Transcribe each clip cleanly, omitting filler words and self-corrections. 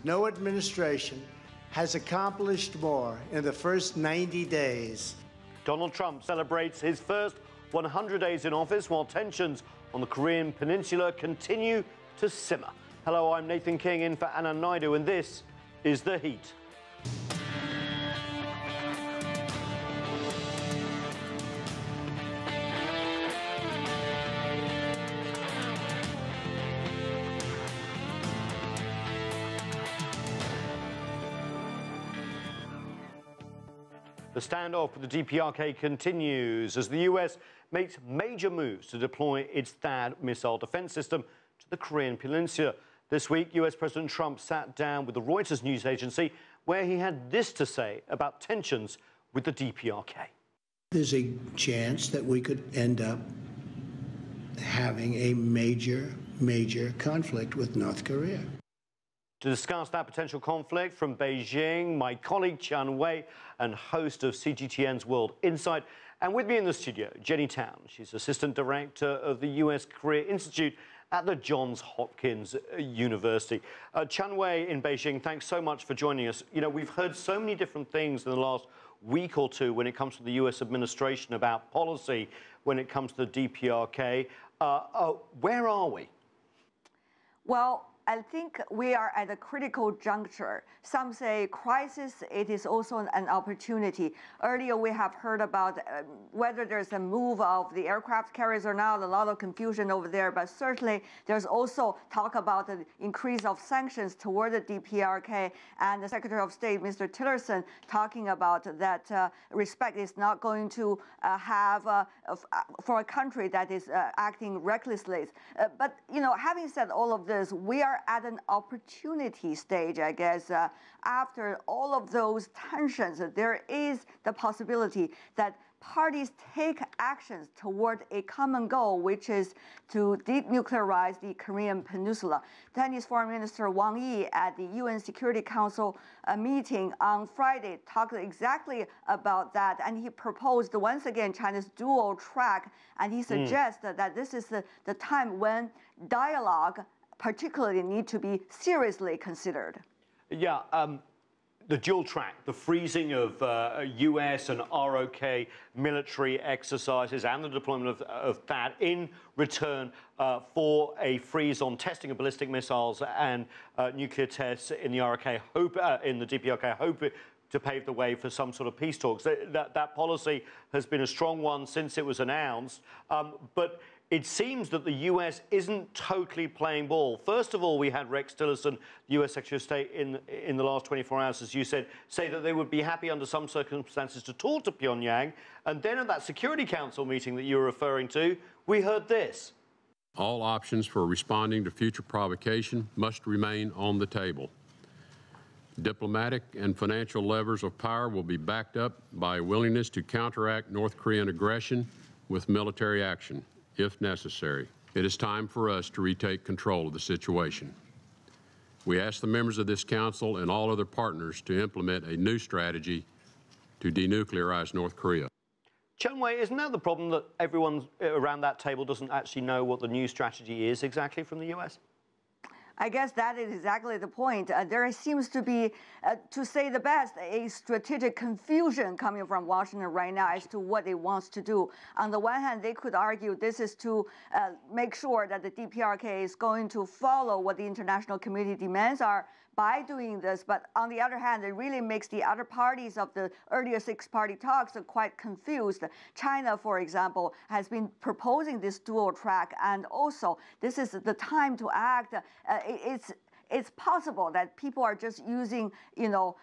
No administration has accomplished more in the first 90 days. Donald Trump celebrates his first 100 days in office while tensions on the Korean Peninsula continue to simmer. Hello, I'm Nathan King in for Anna Naidu, and this is The Heat. The standoff with the DPRK continues as the U.S. makes major moves to deploy its THAAD missile defense system to the Korean Peninsula. This week, U.S. President Trump sat down with the Reuters news agency where he had this to say about tensions with the DPRK. There's a chance that we could end up having a major conflict with North Korea. To discuss that potential conflict from Beijing, my colleague Tian Wei and host of CGTN's World Insight. And with me in the studio, Jenny Town. She's Assistant Director of the U.S. Korea Institute at the Johns Hopkins University. Tian Wei in Beijing, thanks so much for joining us. You know, we've heard so many different things in the last week or two when it comes to the U.S. administration about policy, when it comes to the DPRK. Where are we? Well, I think we are at a critical juncture. Some say crisis, it is also an opportunity. Earlier we have heard about whether there's a move of the aircraft carriers or not, a lot of confusion over there, but certainly there's also talk about the increase of sanctions toward the DPRK, and the Secretary of State, Mr. Tillerson, talking about that respect is not going to have for a country that is acting recklessly. But, you know, having said all of this, we are at an opportunity stage, I guess. After all of those tensions, there is the possibility that parties take actions toward a common goal, which is to denuclearize the Korean Peninsula. Chinese Foreign Minister Wang Yi at the UN Security Council meeting on Friday talked exactly about that, and he proposed once again China's dual track, and he suggested that this is the time when dialogue particularly need to be seriously considered. Yeah, the dual track, the freezing of US and ROK military exercises and the deployment of THAAD in return for a freeze on testing of ballistic missiles and nuclear tests in the in the DPRK, hope to pave the way for some sort of peace talks. That policy has been a strong one since it was announced, but it seems that the U.S. isn't totally playing ball. First of all, we had Rex Tillerson, the U.S. Secretary of State, in the last 24 hours, as you said, say that they would be happy under some circumstances to talk to Pyongyang. And then at that Security Council meeting that you were referring to, we heard this. All options for responding to future provocation must remain on the table. Diplomatic and financial levers of power will be backed up by a willingness to counteract North Korean aggression with military action, if necessary. It is time for us to retake control of the situation. We ask the members of this council and all other partners to implement a new strategy to denuclearize North Korea. Tian Wei, isn't that the problem, that everyone around that table doesn't actually know what the new strategy is exactly from the U.S.? I guess that is exactly the point. There seems to be, to say the best, a strategic confusion coming from Washington right now as to what it wants to do. On the one hand, they could argue this is to make sure that the DPRK is going to follow what the international community demands are by doing this. But on the other hand, it really makes the other parties of the earlier six-party talks quite confused. China, for example, has been proposing this dual track, and also this is the time to act. It's possible that people are just using, you know,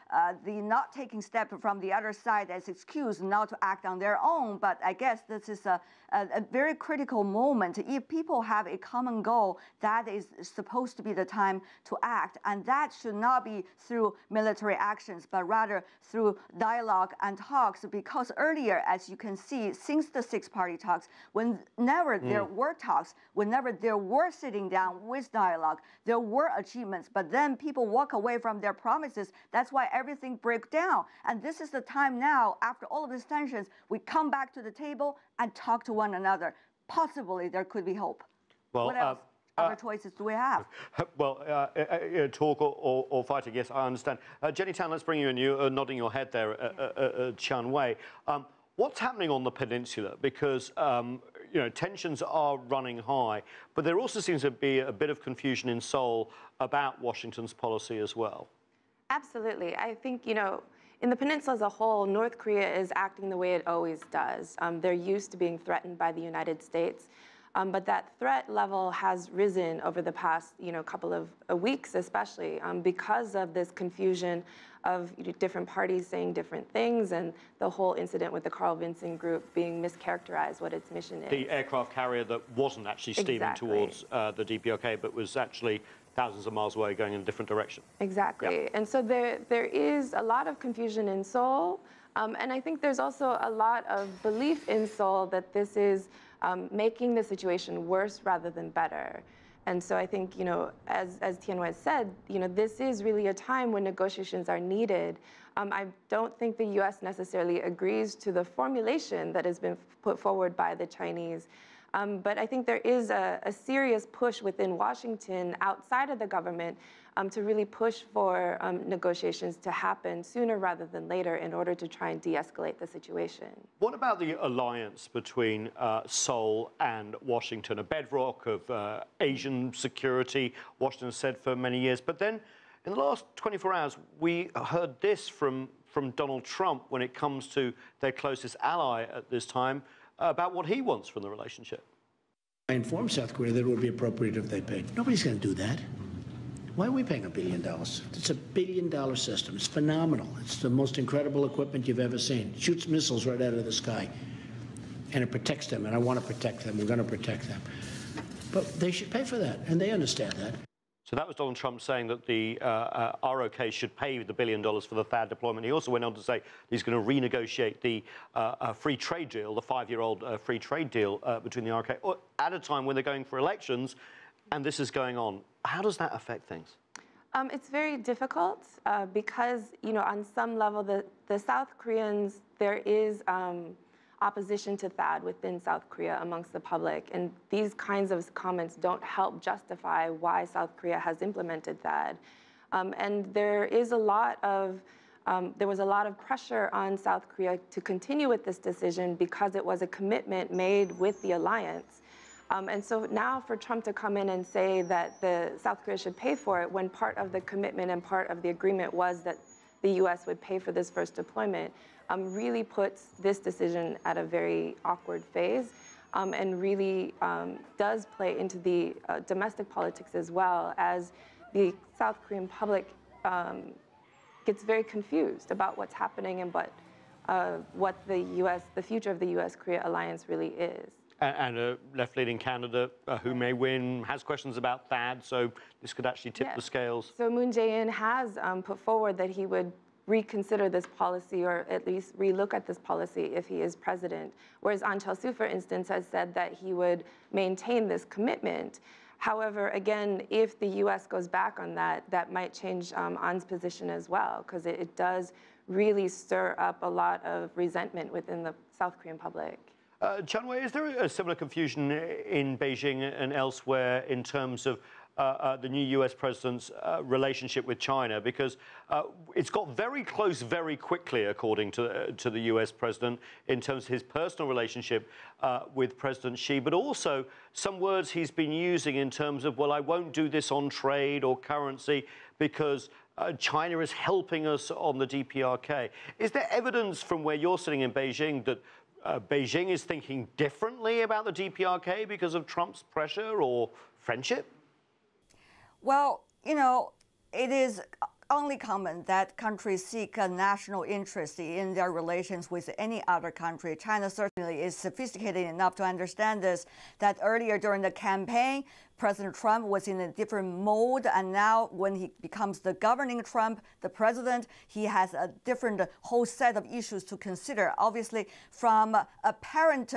the not taking step from the other side as excuse not to act on their own. But I guess this is a very critical moment. If people have a common goal, that is supposed to be the time to act. And that should not be through military actions, but rather through dialogue and talks. Because earlier, as you can see, since the six-party talks, whenever there were talks, whenever there were sitting down with dialogue, there were achievements. But then people walk away from their promises. That's why everything breaks down. And this is the time now, after all of these tensions, we come back to the table and talk to one another. Possibly there could be hope. Well, other choices do we have? Well, talk or fighting, yes, I understand. Jenny Tan, let's bring you in. You're nodding your head there, Tian Wei. What's happening on the peninsula? Because tensions are running high, but there also seems to be a bit of confusion in Seoul about Washington's policy as well. Absolutely. I think, in the peninsula as a whole, North Korea is acting the way it always does. They're used to being threatened by the United States. But that threat level has risen over the past, couple of weeks, especially because of this confusion of different parties saying different things, and the whole incident with the Carl Vinson group being mischaracterized what its mission is. The aircraft carrier that wasn't actually steaming towards the DPRK, but was actually thousands of miles away going in a different direction. Exactly. Yeah. And so there is a lot of confusion in Seoul. And I think there's also a lot of belief in Seoul that this is making the situation worse rather than better. And so I think, as Tian Wei said, this is really a time when negotiations are needed. I don't think the U.S. necessarily agrees to the formulation that has been put forward by the Chinese. But I think there is a serious push within Washington, outside of the government, to really push for negotiations to happen sooner rather than later in order to try and de-escalate the situation. What about the alliance between Seoul and Washington, a bedrock of Asian security, Washington said for many years? But then in the last 24 hours, we heard this from Donald Trump when it comes to their closest ally at this time, about what he wants from the relationship. I informed South Korea that it would be appropriate if they paid. Nobody's going to do that. Why are we paying $1 billion? It's $1 billion system. It's phenomenal. It's the most incredible equipment you've ever seen. It shoots missiles right out of the sky. And it protects them, and I want to protect them. We're going to protect them. But they should pay for that, and they understand that. So that was Donald Trump saying that the ROK should pay the $1 billion for the THAAD deployment. He also went on to say he's going to renegotiate the free trade deal, the 5-year-old free trade deal between the ROK, at a time when they're going for elections, and this is going on. How does that affect things? It's very difficult because, on some level, the South Koreans, there is opposition to THAAD within South Korea amongst the public. And these kinds of comments don't help justify why South Korea has implemented THAAD. And there was a lot of pressure on South Korea to continue with this decision because it was a commitment made with the alliance. And so now for Trump to come in and say that the South Korea should pay for it when part of the commitment and part of the agreement was that the U.S. would pay for this first deployment, really puts this decision at a very awkward phase and really does play into the domestic politics as well, as the South Korean public gets very confused about what's happening and what the future of the U.S.-Korea alliance really is. And a left-leaning candidate who may win has questions about THAAD, so this could actually tip the scales. So Moon Jae-in has put forward that he would reconsider this policy, or at least relook at this policy if he is president, whereas Ahn Cheol-soo, for instance, has said that he would maintain this commitment. However, again, if the U.S. goes back on that, that might change Ahn's position as well, because it does really stir up a lot of resentment within the South Korean public. Tian Wei, is there a similar confusion in Beijing and elsewhere in terms of the new U.S. president's relationship with China? Because it's got very close very quickly, according to the U.S. president, in terms of his personal relationship with President Xi, but also some words he's been using in terms of, well, I won't do this on trade or currency because China is helping us on the DPRK. Is there evidence from where you're sitting in Beijing that Beijing is thinking differently about the DPRK because of Trump's pressure or friendship? Well, it is only common that countries seek a national interest in their relations with any other country. China certainly is sophisticated enough to understand this, that earlier during the campaign, President Trump was in a different mode, and now when he becomes the governing Trump, the president, he has a different whole set of issues to consider. Obviously, from apparent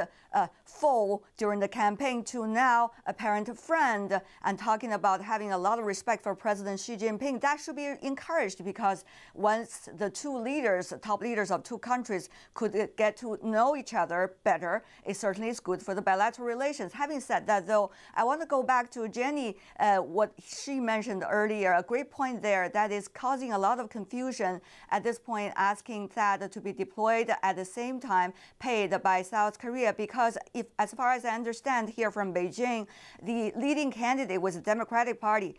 foe during the campaign to now apparent friend, and talking about having a lot of respect for President Xi Jinping, that should be encouraged, because once the two leaders, top leaders of two countries, could get to know each other better, it certainly is good for the bilateral relations. Having said that, though, I want to go back back to Jenny, what she mentioned earlier, a great point there that is causing a lot of confusion at this point, asking THAAD to be deployed at the same time paid by South Korea, because if, as far as I understand here from Beijing, the leading candidate was the Democratic Party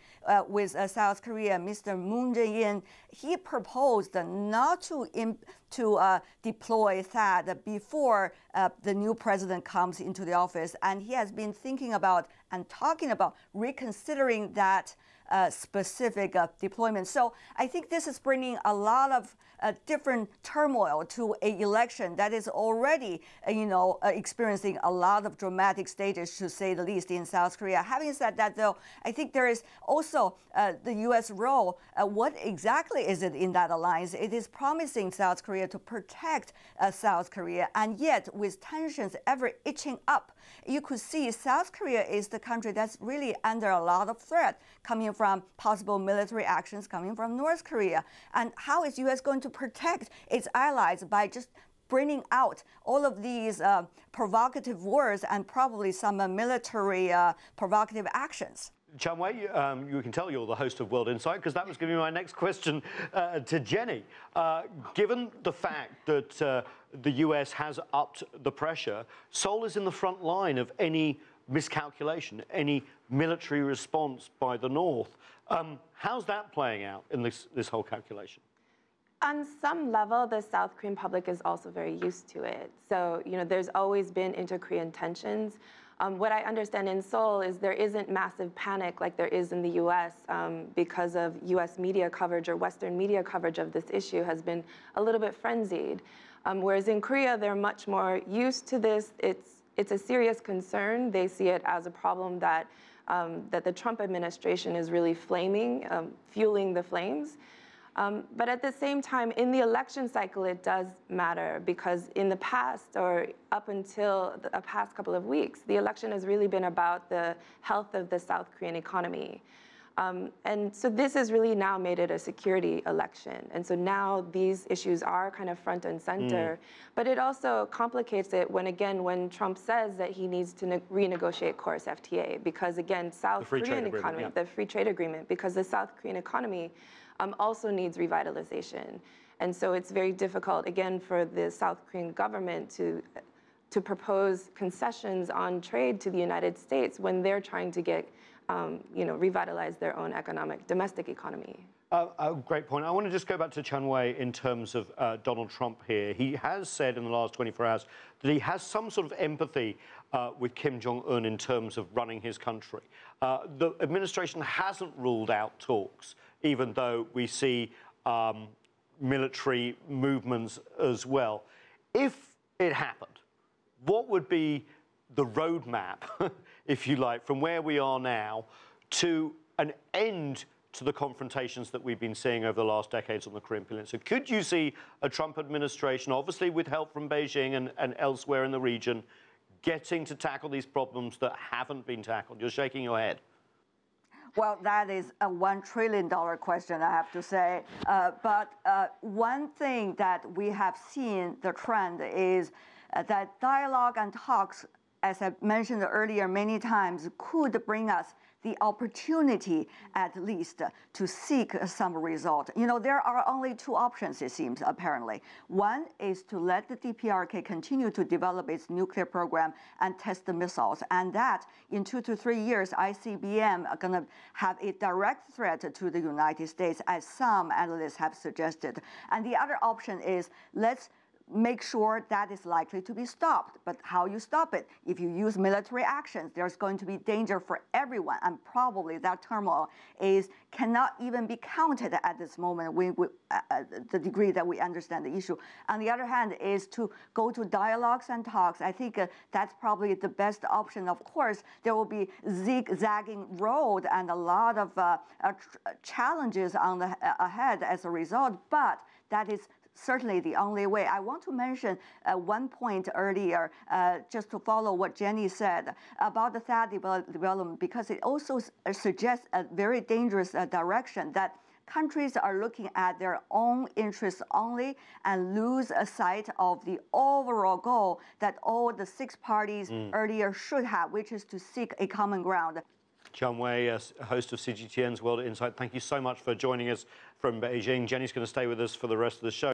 with South Korea, Mr. Moon Jae-in. He proposed not to deploy THAAD before the new president comes into the office. And he has been thinking about and talking about reconsidering that specific deployment. So I think this is bringing a lot of different turmoil to an election that is already, experiencing a lot of dramatic stages, to say the least, in South Korea. Having said that, though, I think there is also the U.S. role. What exactly is it in that alliance? It is promising South Korea to protect South Korea, and yet with tensions ever itching up, you could see South Korea is the country that's really under a lot of threat coming from possible military actions coming from North Korea. And how is U.S. going to protect its allies by just bringing out all of these provocative words and probably some military provocative actions? Tian Wei, you can tell you're the host of World Insight, because that was going to be my next question to Jenny. Given the fact that the US has upped the pressure, Seoul is in the front line of any miscalculation, any military response by the North. How's that playing out in this whole calculation? On some level, the South Korean public is also very used to it. So, there's always been inter-Korean tensions. What I understand in Seoul is there isn't massive panic like there is in the U.S. Because of U.S. media coverage or Western media coverage of this issue has been a little bit frenzied. Whereas in Korea, they're much more used to this. It's a serious concern. They see it as a problem that the Trump administration is really fueling the flames. But at the same time, in the election cycle, it does matter, because in the past, or up until the past couple of weeks, the election has really been about the health of the South Korean economy. And so this has really now made it a security election. And so now these issues are kind of front and center. But it also complicates it when Trump says that he needs to renegotiate course FTA, because again, South Korean economy, the free trade agreement, because the South Korean economy also needs revitalization. And so it's very difficult, again, for the South Korean government to propose concessions on trade to the United States when they're trying to get, revitalize their own domestic economy. Great point. I want to just go back to Tian Wei in terms of Donald Trump here. He has said in the last 24 hours that he has some sort of empathy with Kim Jong-un in terms of running his country. The administration hasn't ruled out talks, even though we see military movements as well. If it happened, what would be the roadmap, if you like, from where we are now to an end to the confrontations that we've been seeing over the last decades on the Korean Peninsula? Could you see a Trump administration, obviously with help from Beijing and elsewhere in the region, getting to tackle these problems that haven't been tackled? You're shaking your head. Well, that is a $1 trillion question, I have to say. But one thing that we have seen the trend is that dialogue and talks, as I mentioned earlier many times, could bring us the opportunity, at least, to seek some result. There are only two options, it seems, apparently. One is to let the DPRK continue to develop its nuclear program and test the missiles, and that, in 2 to 3 years, ICBM are going to have a direct threat to the United States, as some analysts have suggested. And the other option is, let's make sure that is likely to be stopped. But how you stop it? If you use military actions, there's going to be danger for everyone, and probably that turmoil cannot even be counted at this moment, the degree that we understand the issue. On the other hand, is to go to dialogues and talks. I think that's probably the best option. Of course, there will be zigzagging road and a lot of challenges ahead as a result, but that is certainly the only way. I want to mention one point earlier, just to follow what Jenny said about the THAAD development, because it also suggests a very dangerous direction, that countries are looking at their own interests only and lose sight of the overall goal that all the 6 parties earlier should have, which is to seek a common ground. Tian Wei, host of CGTN's World Insight, thank you so much for joining us from Beijing. Jenny's going to stay with us for the rest of the show.